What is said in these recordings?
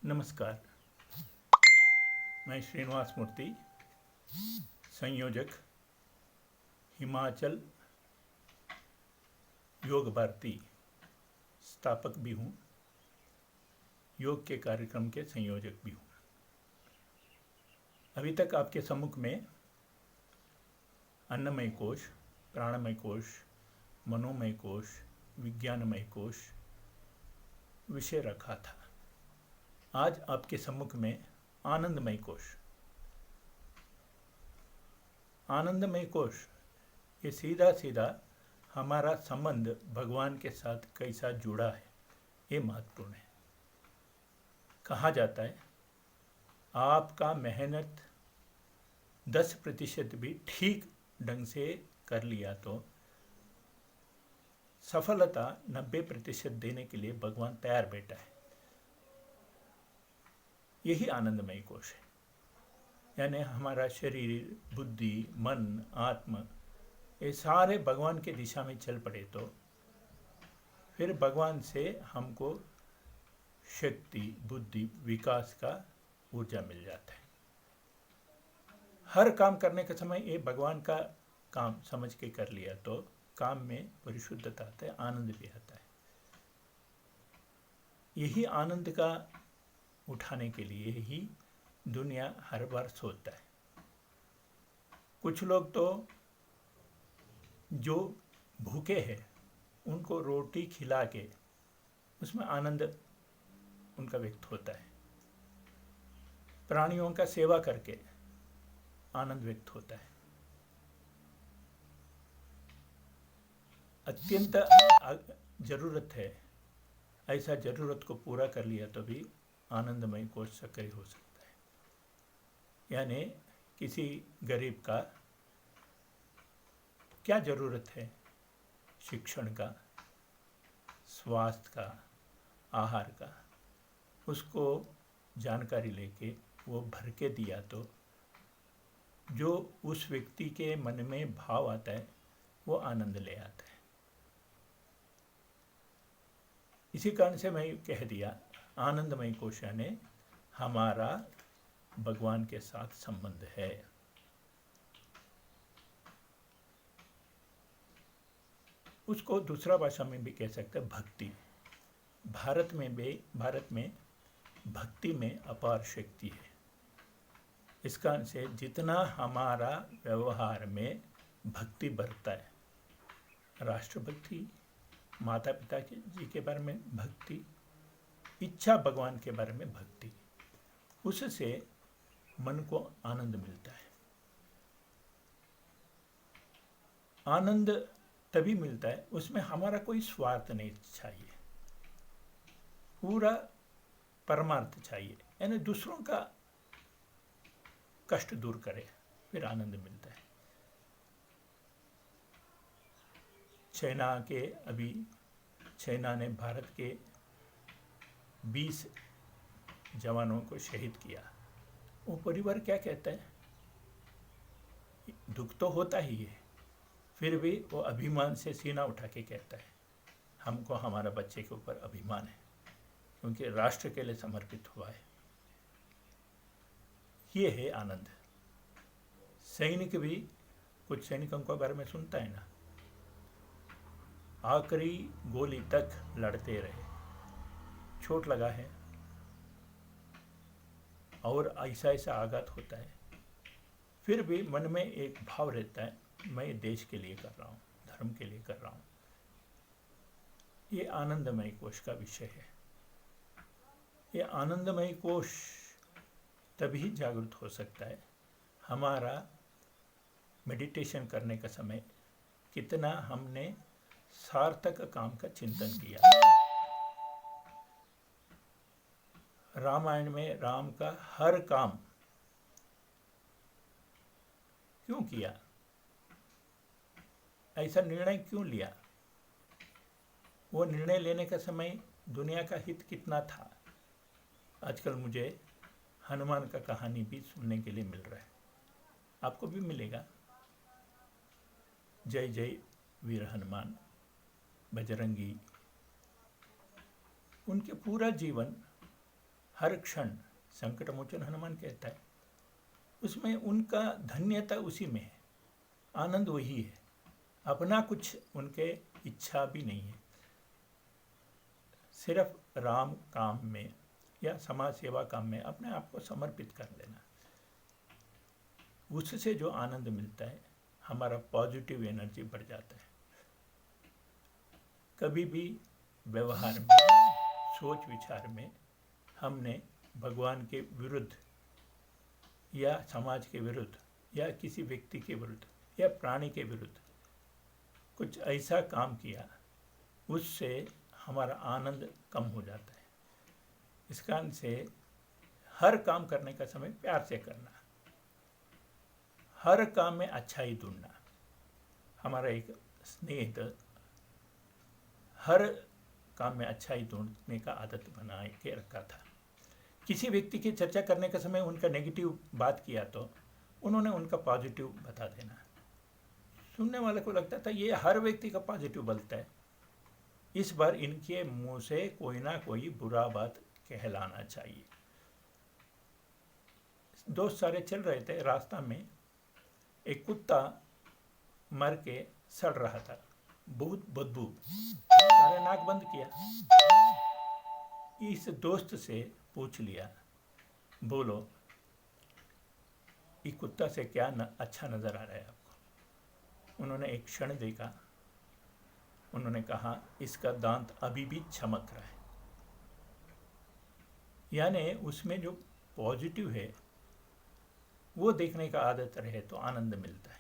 नमस्कार। मैं श्रीनिवास मूर्ति, संयोजक हिमाचल योग भारती, स्थापक भी हूँ, योग के कार्यक्रम के संयोजक भी हूँ। अभी तक आपके सम्मुख में अन्नमय कोश, प्राणमय कोश, मनोमय कोश, विज्ञानमय कोश विषय रखा था। आज आपके सम्मुख में आनंदमय कोश। आनंदमय कोश ये सीधा सीधा हमारा संबंध भगवान के साथ कैसा जुड़ा है, ये महत्वपूर्ण है। कहा जाता है आपका मेहनत 10% भी ठीक ढंग से कर लिया तो सफलता 90% देने के लिए भगवान तैयार बैठा है। यही आनंदमय कोश है। यानी हमारा शरीर, बुद्धि, मन, आत्मा ये सारे भगवान के दिशा में चल पड़े तो फिर भगवान से हमको शक्ति, बुद्धि, विकास का ऊर्जा मिल जाता है। हर काम करने के समय ये भगवान का काम समझ के कर लिया तो काम में परिशुद्धता आता है, आनंद भी आता है। यही आनंद का उठाने के लिए ही दुनिया हर बार सोचता है। कुछ लोग तो जो भूखे हैं उनको रोटी खिला के उसमें आनंद उनका व्यक्त होता है। प्राणियों का सेवा करके आनंद व्यक्त होता है। अत्यंत जरूरत है, ऐसा जरूरत को पूरा कर लिया तो भी आनंदमय कोश सक्रिय हो सकता है। यानी किसी गरीब का क्या जरूरत है, शिक्षण का, स्वास्थ्य का, आहार का, उसको जानकारी लेके वो भर के दिया तो जो उस व्यक्ति के मन में भाव आता है वो आनंद ले आता है। इसी कारण से मैं कह दिया आनंदमय कोश यानी हमारा भगवान के साथ संबंध है। उसको दूसरा भाषा में भी कह सकते हैं भक्ति। भारत में भक्ति में अपार शक्ति है। इस कारण से जितना हमारा व्यवहार में भक्ति बढ़ता है, राष्ट्रभक्ति, माता पिता जी के बारे में भक्ति, इच्छा भगवान के बारे में भक्ति, उससे मन को आनंद मिलता है। आनंद तभी मिलता है उसमें हमारा कोई स्वार्थ नहीं चाहिए, पूरा परमार्थ चाहिए, यानी दूसरों का कष्ट दूर करे, फिर आनंद मिलता है। चाइना ने भारत के 20 जवानों को शहीद किया। वो परिवार क्या कहता है? दुख तो होता ही है, फिर भी वो अभिमान से सीना उठा के कहता है हमको हमारा बच्चे के ऊपर अभिमान है, क्योंकि राष्ट्र के लिए समर्पित हुआ है। ये है आनंद। सैनिक भी कुछ सैनिकों के बारे में सुनता है ना, आखिरी गोली तक लड़ते रहे, चोट लगा है और ऐसा ऐसा आघात होता है, फिर भी मन में एक भाव रहता है मैं देश के लिए कर रहा हूँ, धर्म के लिए कर रहा हूँ। ये आनंदमय कोश का विषय है। ये आनंदमय कोश तभी जागृत हो सकता है हमारा मेडिटेशन करने का समय कितना हमने सार्थक काम का चिंतन किया। रामायण में राम का हर काम क्यों किया, ऐसा निर्णय क्यों लिया, वो निर्णय लेने का समय दुनिया का हित कितना था। आजकल मुझे हनुमान का कहानी भी सुनने के लिए मिल रहा है, आपको भी मिलेगा। जय जय वीर हनुमान, बजरंगी, उनके पूरा जीवन हर क्षण संकट मोचन हनुमान कहता है, उसमें उनका धन्यता उसी में है, आनंद वही है। अपना कुछ उनके इच्छा भी नहीं है, सिर्फ राम काम में या समाज सेवा काम में अपने आप को समर्पित कर देना, उससे जो आनंद मिलता है, हमारा पॉजिटिव एनर्जी बढ़ जाता है। कभी भी व्यवहार में, सोच विचार में हमने भगवान के विरुद्ध या समाज के विरुद्ध या किसी व्यक्ति के विरुद्ध या प्राणी के विरुद्ध कुछ ऐसा काम किया, उससे हमारा आनंद कम हो जाता है। इस कारण से हर काम करने का समय प्यार से करना, हर काम में अच्छाई ढूंढना। हमारा एक स्नेहित हर काम में अच्छाई ढूंढने का आदत बना के रखा था। किसी व्यक्ति की चर्चा करने के समय उनका नेगेटिव बात किया तो उन्होंने उनका पॉजिटिव बता देना। सुनने वाले को लगता था ये हर व्यक्ति का पॉजिटिव बोलता है, इस बार इनके मुंह से कोई ना कोई बुरा बात कहलाना चाहिए। दोस्त सारे चल रहे थे, रास्ता में एक कुत्ता मर के सड़ रहा था, बहुत बदबू, सारे नाक बंद किया। इस दोस्त से पूछ लिया, बोलो ये कुत्ता से क्या अच्छा नजर आ रहा है आपको? उन्होंने एक क्षण देखा, उन्होंने कहा इसका दांत अभी भी चमक रहा है। यानी उसमें जो पॉजिटिव है वो देखने का आदत रहे तो आनंद मिलता है।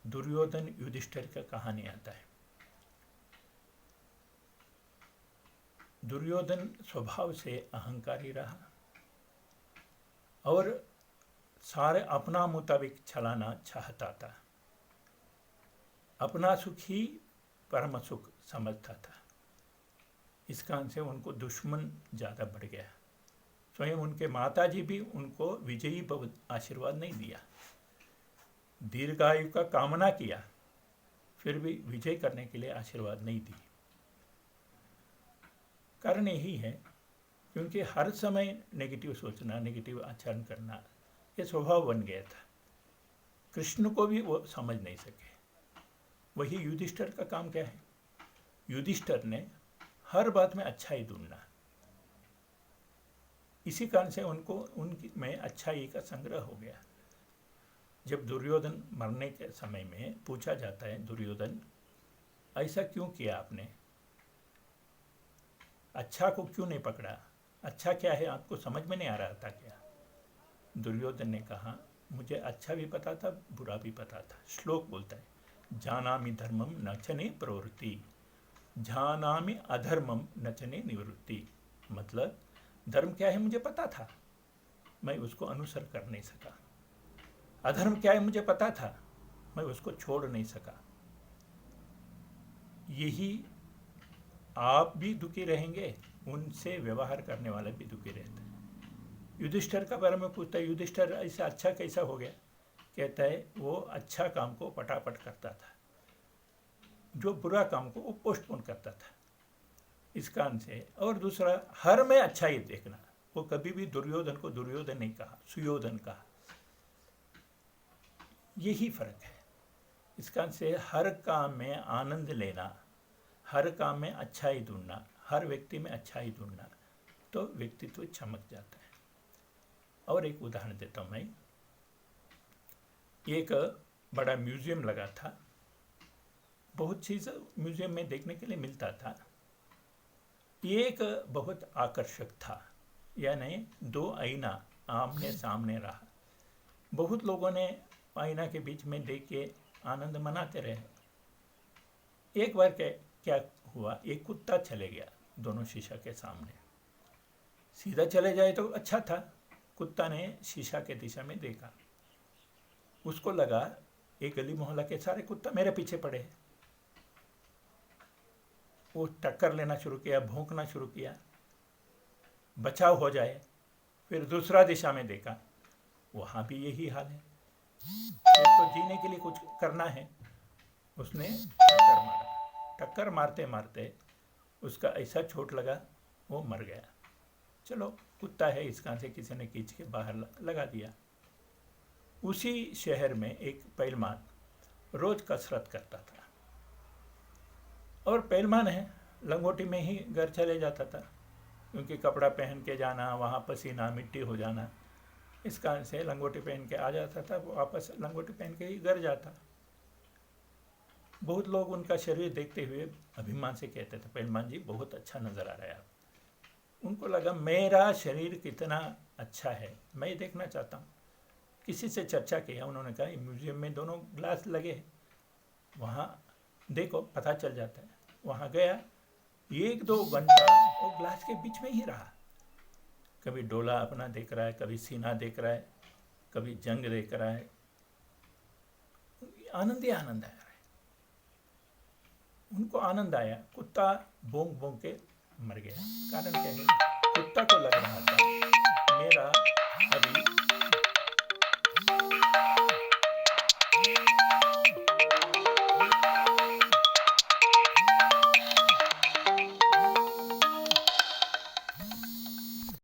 दुर्योधन युधिष्ठिर का कहानी आता है। दुर्योधन स्वभाव से अहंकारी रहा और सारे अपना मुताबिक चलाना चाहता था, अपना सुख ही परम सुख समझता था। इस कारण से उनको दुश्मन ज़्यादा बढ़ गया। स्वयं उनके माताजी भी उनको विजयी भव आशीर्वाद नहीं दिया, दीर्घायु का कामना किया, फिर भी विजय करने के लिए आशीर्वाद नहीं दी। कारण यही है क्योंकि हर समय नेगेटिव सोचना, नेगेटिव आचरण करना ये स्वभाव बन गया था। कृष्ण को भी वो समझ नहीं सके। वही युधिष्ठिर का काम क्या है? युधिष्ठिर ने हर बात में अच्छाई ढूंढना, इसी कारण से उनको उनकी में अच्छाई का संग्रह हो गया। जब दुर्योधन मरने के समय में पूछा जाता है, दुर्योधन ऐसा क्यों किया आपने, अच्छा को क्यों नहीं पकड़ा, अच्छा क्या है आपको समझ में नहीं आ रहा था क्या? दुर्योधन ने कहा मुझे अच्छा भी पता था, बुरा भी पता था। श्लोक बोलता है, जानामि धर्मम नचने प्रवृत्ति, जानामि अधर्मम नचने निवृत्ति। मतलब धर्म क्या है मुझे पता था, मैं उसको अनुसर कर नहीं सका। अधर्म क्या है मुझे पता था, मैं उसको छोड़ नहीं सका। यही आप भी दुखी रहेंगे, उनसे व्यवहार करने वाले भी दुखी रहते हैं। युधिष्ठिर का बारे में पूछता है, युधिष्ठिर ऐसा अच्छा कैसा हो गया? कहता है वो अच्छा काम को पटापट करता था, जो बुरा काम को वो पोस्टपोन करता था। इस कारण से, और दूसरा हर में अच्छा ही देखना, वो कभी भी दुर्योधन को दुर्योधन नहीं कहा, सुयोधन कहा। यही फर्क है। इस कारण से हर काम में आनंद लेना, हर काम में अच्छाई ढूंढना, हर व्यक्ति में अच्छाई ढूंढना, तो व्यक्तित्व चमक जाता है। और एक उदाहरण देता हूँ मैं। एक बड़ा म्यूजियम लगा था, बहुत चीज़ म्यूजियम में देखने के लिए मिलता था। एक बहुत आकर्षक था, यानी दो आईना आमने सामने रहा। बहुत लोगों ने आईना के बीच में देख के आनंद मनाते रहे। एक बार क्या हुआ, एक कुत्ता चले गया दोनों शीशा के सामने। सीधा चले जाए तो अच्छा था, कुत्ता ने शीशा के दिशा में देखा, उसको लगा एक गली मोहल्ला के सारे कुत्ता मेरे पीछे पड़े हैं। वो टक्कर लेना शुरू किया, भौंकना शुरू किया, बचाव हो जाए। फिर दूसरा दिशा में देखा, वहाँ भी यही हाल है। फिर तो जीने के लिए कुछ करना है, उसने टक्कर मारा। टक्कर मारते मारते उसका ऐसा चोट लगा वो मर गया। चलो कुत्ता है, इसका से किसी ने खींच के बाहर लगा दिया। उसी शहर में एक पहलवान रोज कसरत करता था, और पहलवान है, लंगोटी में ही घर चले जाता था, क्योंकि कपड़ा पहन के जाना, वहाँ पसीना मिट्टी हो जाना, इस कारण से लंगोटी पहन के आ जाता था, वापस लंगोटी पहन के ही घर जाता। बहुत लोग उनका शरीर देखते हुए अभिमान से कहते थे, पहलवान जी बहुत अच्छा नज़र आ रहा है आप। उनको लगा मेरा शरीर कितना अच्छा है, मैं देखना चाहता हूँ। किसी से चर्चा किया, उन्होंने कहा म्यूजियम में दोनों ग्लास लगे, वहाँ देखो पता चल जाता है। वहाँ गया, 1-2 घंटा वो ग्लास के बीच में ही रहा, कभी डोला अपना देख रहा है, कभी सीना देख रहा है, कभी जंग देख रहा है, आनंद ही आनंद आया। उनको आनंद आया। कुत्ता भौंक भौंक के मर गया। कारण क्या है, कुत्ता को लग रहा था